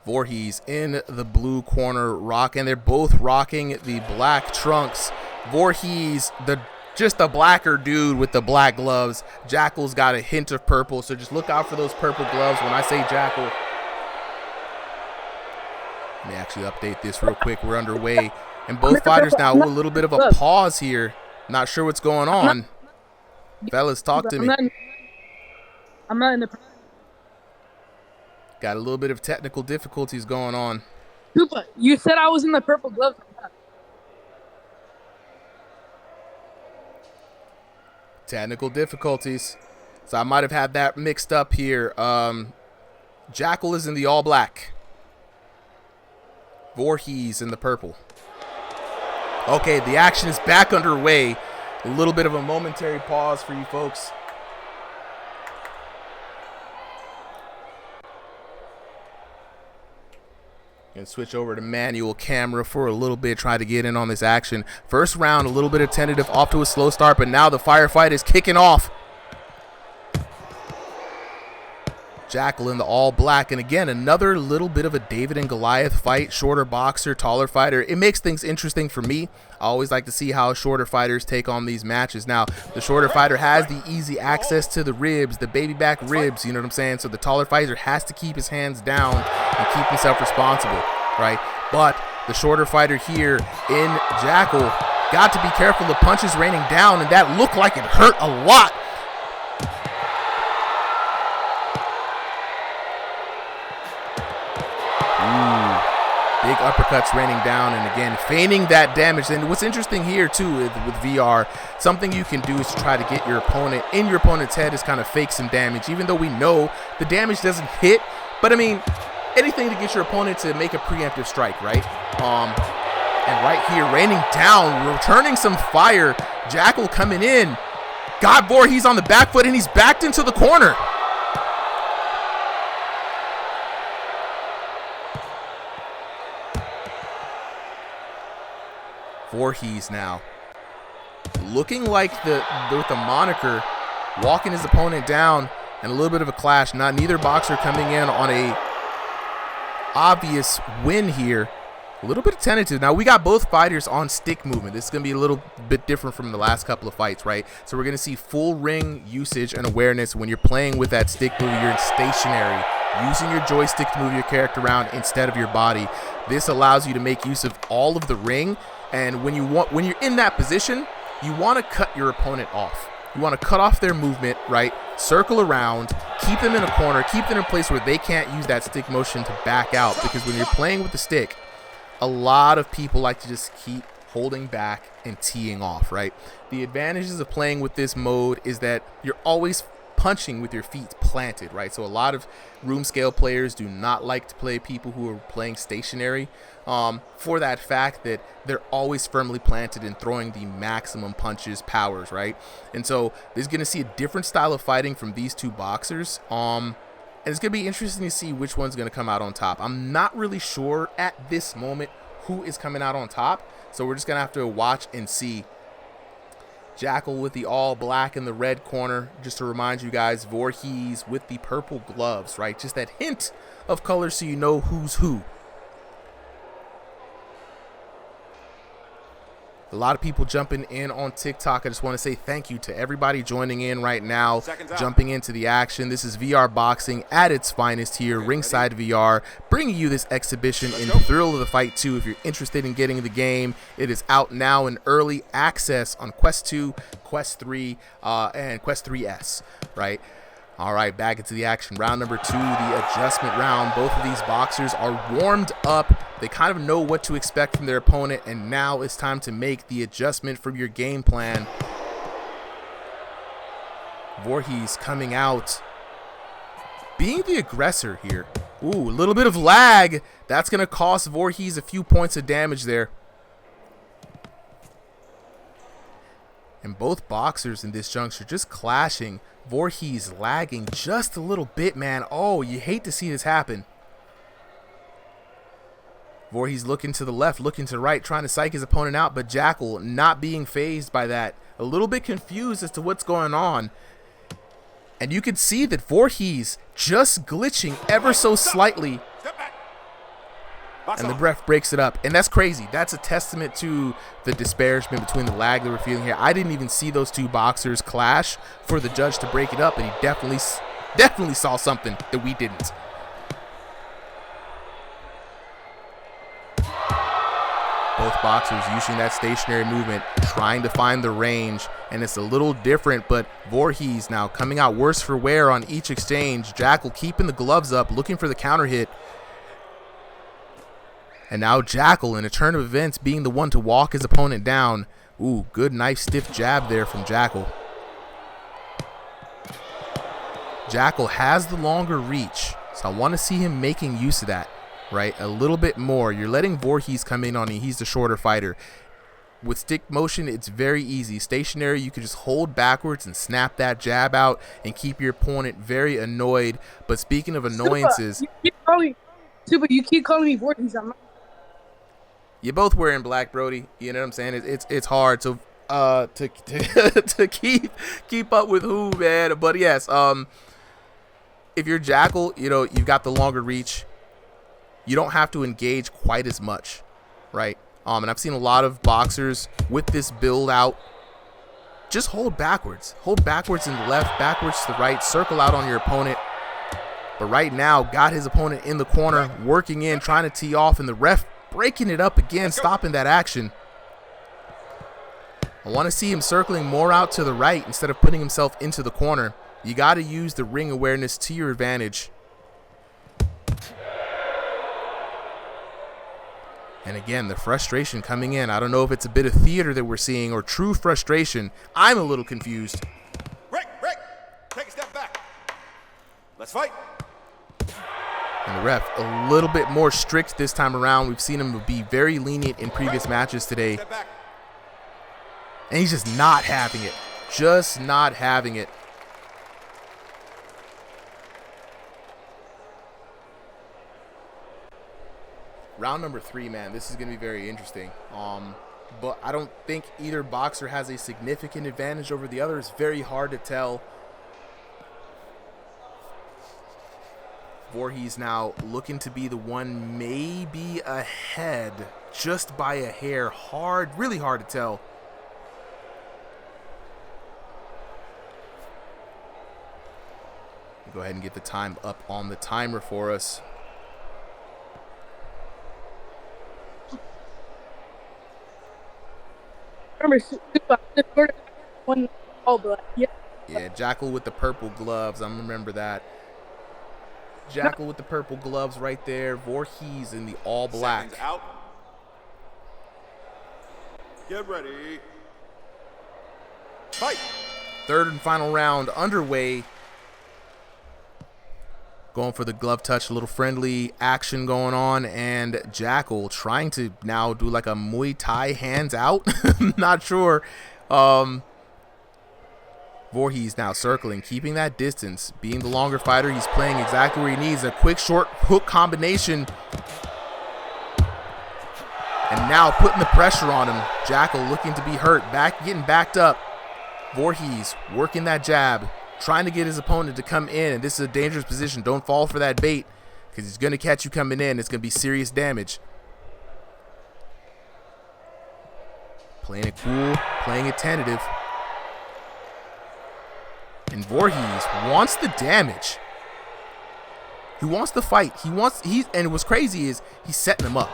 Vorhees in the blue corner rocking. They're both rocking the black trunks. Vorhees, just a blacker dude with the black gloves. Jackal's got a hint of purple, so just look out for those purple gloves when I say Jackal. Let me actually update this real quick. We're underway. And both fighters now, a little bit of a pause here. Not sure what's going on. Fellas, talk to me. I'm not in the... Got a little bit of technical difficulties going on. Koopa, you said I was in the purple gloves. Technical difficulties. So I might have had that mixed up here. Jackal is in the all black. Vorhees in the purple. Okay, the action is back underway. A little bit of a momentary pause for you folks. Gonna switch over to manual camera for a little bit, try to get in on this action. First round, a little bit of tentative, off to a slow start, but now the firefight is kicking off. Jackal in the all black, and again, another little bit of a David and Goliath fight. Shorter boxer, taller fighter. It makes things interesting for me. I always like to see how shorter fighters take on these matches. Now, the shorter fighter has the easy access to the ribs, the baby back ribs, you know what I'm saying? So the taller fighter has to keep his hands down and keep himself responsible, right? But the shorter fighter here in Jackal got to be careful. The punches raining down, and that looked like it hurt a lot. Big uppercuts raining down, and again, feigning that damage. And what's interesting here, too, with VR, something you can do is to try to get your opponent in your opponent's head is kind of fake some damage, even though we know the damage doesn't hit. But, I mean, anything to get your opponent to make a preemptive strike, right? And right here, raining down, returning some fire. Jackal coming in. Got Vorhees on the back foot, and he's backed into the corner. Vorhees now looking like with the moniker, walking his opponent down, and a little bit of a clash. Neither boxer coming in on a obvious win here. A little bit tentative. Now we got both fighters on stick movement. This is going to be a little bit different from the last couple of fights, right? So we're going to see full ring usage and awareness. When you're playing with that stick move, you're stationary, using your joystick to move your character around instead of your body. This allows you to make use of all of the ring. And when you're in that position, you want to cut your opponent off. You want to cut off their movement, right? Circle around, keep them in a corner, keep them in a place where they can't use that stick motion to back out. Because when you're playing with the stick, a lot of people like to just keep holding back and teeing off, right? The advantages of playing with this mode is that you're always punching with your feet planted, right? So a lot of room scale players do not like to play people who are playing stationary for that fact that they're always firmly planted and throwing the maximum punches, powers, right? And so there's going to see a different style of fighting from these two boxers. And it's going to be interesting to see which one's going to come out on top. I'm not really sure at this moment who is coming out on top. So we're just going to have to watch and see. Jackal with the all black in the red corner. Just to remind you guys, Vorhees with the purple gloves, right? Just that hint of color so you know who's who. A lot of people jumping in on TikTok. I just want to say thank you to everybody joining in right now, jumping into the action. This is VR boxing at its finest here, RIngsideVR, bringing you this exhibition in Thrill of the Fight 2. If you're interested in getting the game, it is out now in early access on Quest 2, Quest 3, and Quest 3S, right? All right, back into the action. Round number 2, the adjustment round. Both of these boxers are warmed up. They kind of know what to expect from their opponent, and now it's time to make the adjustment from your game plan. Vorhees coming out, being the aggressor here. Ooh, a little bit of lag. That's going to cost Vorhees a few points of damage there. And both boxers in this juncture just clashing. Vorhees lagging just a little bit, man. Oh, you hate to see this happen. Vorhees looking to the left, looking to the right, trying to psych his opponent out, but Jackal not being fazed by that. A little bit confused as to what's going on. And you can see that Vorhees just glitching ever so slightly. And the ref breaks it up. And that's crazy. That's a testament to the disparagement between the lag that we're feeling here. I didn't even see those two boxers clash for the judge to break it up, and he definitely saw something that we didn't. Both boxers using that stationary movement, trying to find the range, and it's a little different, but Vorhees now coming out worse for wear on each exchange. Jackal keeping the gloves up, looking for the counter hit. And now Jackal, in a turn of events, being the one to walk his opponent down. Ooh, good knife stiff jab there from Jackal. Jackal has the longer reach, so I want to see him making use of that, right? A little bit more. You're letting Vorhees come in on you. He's the shorter fighter. With stick motion, it's very easy. Stationary, you can just hold backwards and snap that jab out and keep your opponent very annoyed. But speaking of annoyances... You keep calling me Vorhees. I'm not. You're both wearing black, Brody. You know what I'm saying? It's hard to keep up with who, man. But yes, if you're Jackal, you know you've got the longer reach. You don't have to engage quite as much, right? And I've seen a lot of boxers with this build out. Just hold backwards in the left, backwards to the right, circle out on your opponent. But right now, got his opponent in the corner, working in, trying to tee off, and the ref breaking it up again, stopping that action. I want to see him circling more out to the right instead of putting himself into the corner. You got to use the ring awareness to your advantage. And again, the frustration coming in. I don't know if it's a bit of theater that we're seeing or true frustration. I'm a little confused. Rick, take a step back. Let's fight. And the ref a little bit more strict this time around. We've seen him be very lenient in previous matches today. And he's just not having it. Just not having it. Round number 3, man, this is going to be very interesting. But I don't think either boxer has a significant advantage over the other. It's very hard to tell. Vorhees now looking to be the one maybe ahead just by a hair. Really hard to tell. Go ahead and get the time up on the timer for us. Yeah, Jackal with the purple gloves. I remember that. Jackal with the purple gloves right there. Vorhees in the all black. Seconds out. Get ready. Fight. Third and final round underway. Going for the glove touch, a little friendly action going on, and Jackal trying to now do like a Muay Thai hands out. Not sure. Vorhees now circling, keeping that distance. Being the longer fighter, he's playing exactly where he needs. A quick short hook combination. And now putting the pressure on him. Jackal looking to be hurt. Getting backed up. Vorhees working that jab. Trying to get his opponent to come in. And this is a dangerous position. Don't fall for that bait, because he's going to catch you coming in. It's going to be serious damage. Playing it cool. Playing it tentative. And Vorhees wants the damage. He wants the fight. And what's crazy is he's setting him up,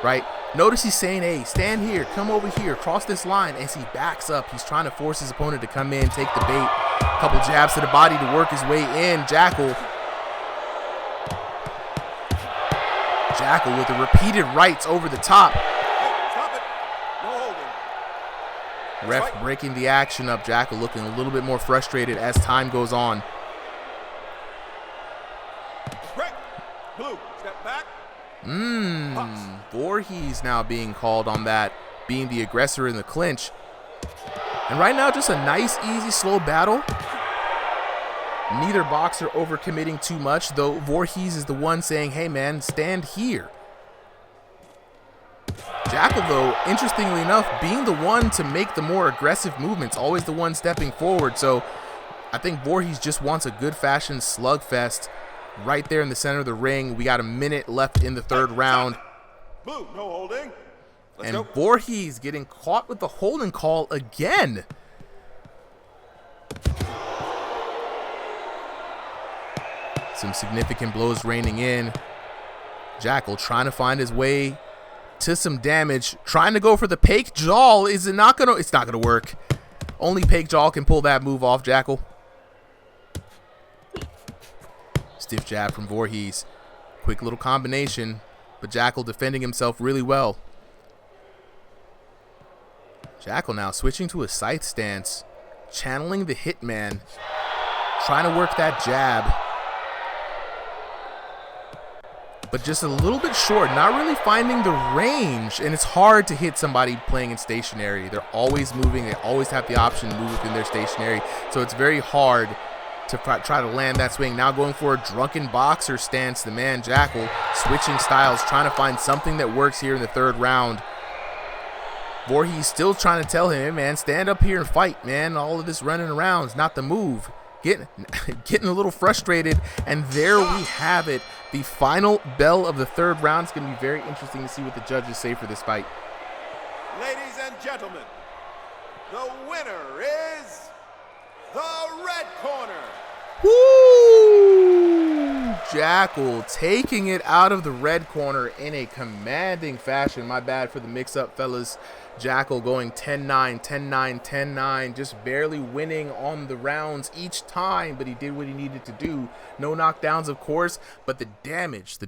right? Notice he's saying, hey, stand here, come over here, cross this line. As he backs up, he's trying to force his opponent to come in, take the bait. A couple jabs to the body to work his way in. Jackal with the repeated rights over the top. Stop it. No holding. Ref breaking the action up. Jackal looking a little bit more frustrated as time goes on. Red, blue, step back. Vorhees now being called on that, being the aggressor in the clinch. And right now, just a nice, easy, slow battle. Neither boxer overcommitting too much, though Vorhees is the one saying, hey man, stand here. Jackal, though, interestingly enough, being the one to make the more aggressive movements, always the one stepping forward. So I think Vorhees just wants a good fashion slugfest right there in the center of the ring. We got a minute left in the third round. Blue, no holding. Let's And go. Vorhees getting caught with the holding call again. Some significant blows raining in. Jackal trying to find his way to some damage. Trying to go for the Pake Jaw. Is it not gonna? It's not gonna work. Only Pake Jaw can pull that move off, Jackal. Stiff jab from Vorhees. Quick little combination, but Jackal defending himself really well. Jackal now switching to a scythe stance, channeling the Hitman, trying to work that jab, but just a little bit short, not really finding the range, and it's hard to hit somebody playing in stationary. They're always moving, they always have the option to move within their stationary, so it's very hard to try to land that swing. Now going for a drunken boxer stance, the man Jackal switching styles, trying to find something that works here in the third round. Vorhees still trying to tell him, hey man, stand up here and fight, man. All of this running around is not the move. Getting a little frustrated, and there we have it. The final bell of the third round. Is going to be very interesting to see what the judges say for this fight. Ladies and gentlemen, the winner is the red corner. Woo! Jackal taking it out of the red corner in a commanding fashion. My bad for the mix-up, fellas. Jackal going 10-9, 10-9, 10-9, just barely winning on the rounds each time, but he did what he needed to do. No knockdowns, of course, but the damage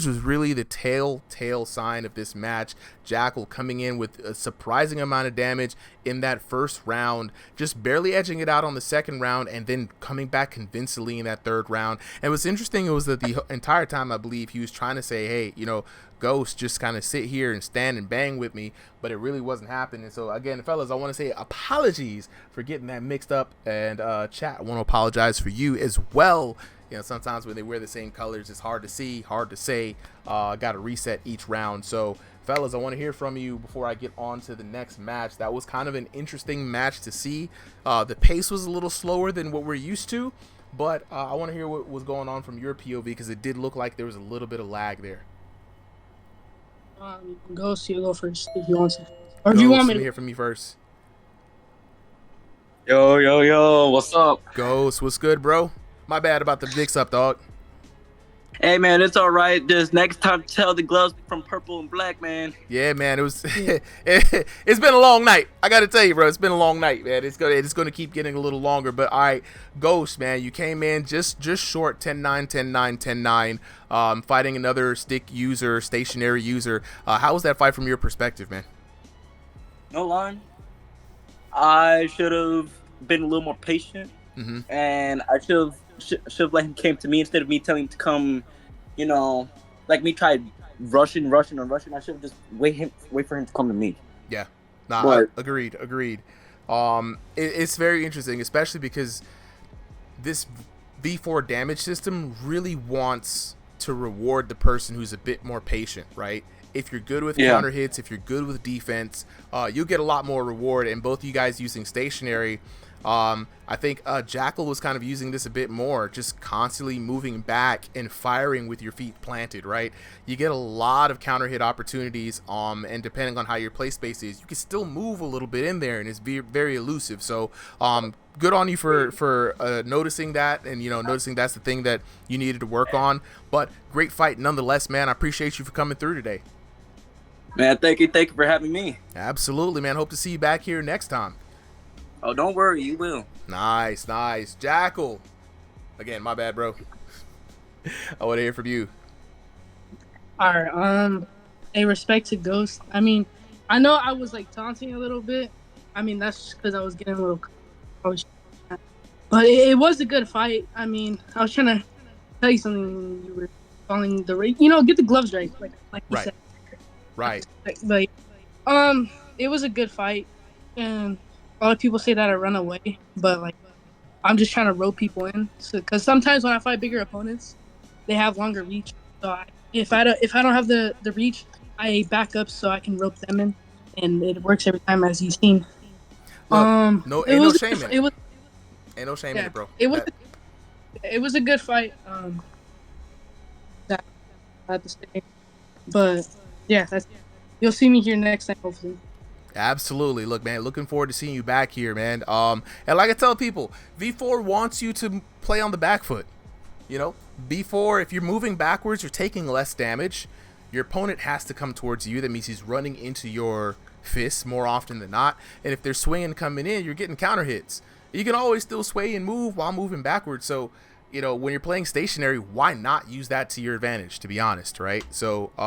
was really the telltale sign of this match. Jackal coming in with a surprising amount of damage in that first round, just barely edging it out on the second round, and then coming back convincingly in that third round. And what's interesting was that the entire time, I believe, he was trying to say, hey, you know, Ghost, just kind of sit here and stand and bang with me, but it really wasn't happening. So again, fellas, I want to say apologies for getting that mixed up, and chat, I want to apologize for you as well. You know, sometimes when they wear the same colors, it's hard to see, hard to say. Got to reset each round. So fellas, I want to hear from you before I get on to the next match. That was kind of an interesting match to see. The pace was a little slower than what we're used to, but I want to hear what was going on from your POV, because it did look like there was a little bit of lag there. Ghost, you go first if you want to. Or do you want me to hear from me first? Yo, what's up? Ghost, what's good, bro? My bad about the mix up, dog. Hey, man, it's all right. Just next time, tell the gloves from purple and black, man. Yeah, man, it was. It's been a long night. I gotta tell you, bro, it's been a long night, man. It's gonna keep getting a little longer. But all right, Ghost, man, you came in just short, 10-9, 10-9, 10-9. Fighting another stick user, stationary user. How was that fight from your perspective, man? No line. I should have been a little more patient, and I should have let him came to me instead of me telling him to come. You know, like me tried rushing. I should have just wait for him to come to me. Yeah, nah, agreed. It's very interesting, especially because this V4 damage system really wants to reward the person who's a bit more patient, right? If you're good with counter hits, if you're good with defense, you'll get a lot more reward. And both you guys using stationary, I think Jackal was kind of using this a bit more, just constantly moving back and firing with your feet planted, right? You get a lot of counter hit opportunities, and depending on how your play space is, you can still move a little bit in there, and it's very elusive. So good on you for noticing that, and noticing that's the thing that you needed to work on. But great fight nonetheless, man. I appreciate you for coming through today. Man, thank you for having me. Absolutely, man. Hope to see you back here next time. Oh, don't worry, you will. Nice. Jackal. Again, my bad, bro. I want to hear from you. All right. In respect to Ghost, I mean, I know I was like taunting a little bit. I mean, that's just because I was getting a little. But it was a good fight. I mean, I was trying to tell you something when you were calling the rate. Get the gloves right, like you said. Right. Like, it was a good fight, and a lot of people say that I run away, but like, I'm just trying to rope people in. So, because sometimes when I fight bigger opponents, they have longer reach. So if I don't have the reach, I back up so I can rope them in, and it works every time, as you've seen. Look, ain't no shame in it. Ain't no shame in it, bro. It was a good fight. That I had to say, but Yeah, you'll see me here next time, hopefully. Absolutely. Look, man, looking forward to seeing you back here, man. And like I tell people, V4 wants you to play on the back foot. You know, B4, if you're moving backwards, you're taking less damage. Your opponent has to come towards you. That means he's running into your fists more often than not. And if they're swinging coming in, you're getting counter hits. You can always still sway and move while moving backwards. So, you know, when you're playing stationary, why not use that to your advantage, to be honest, right? So,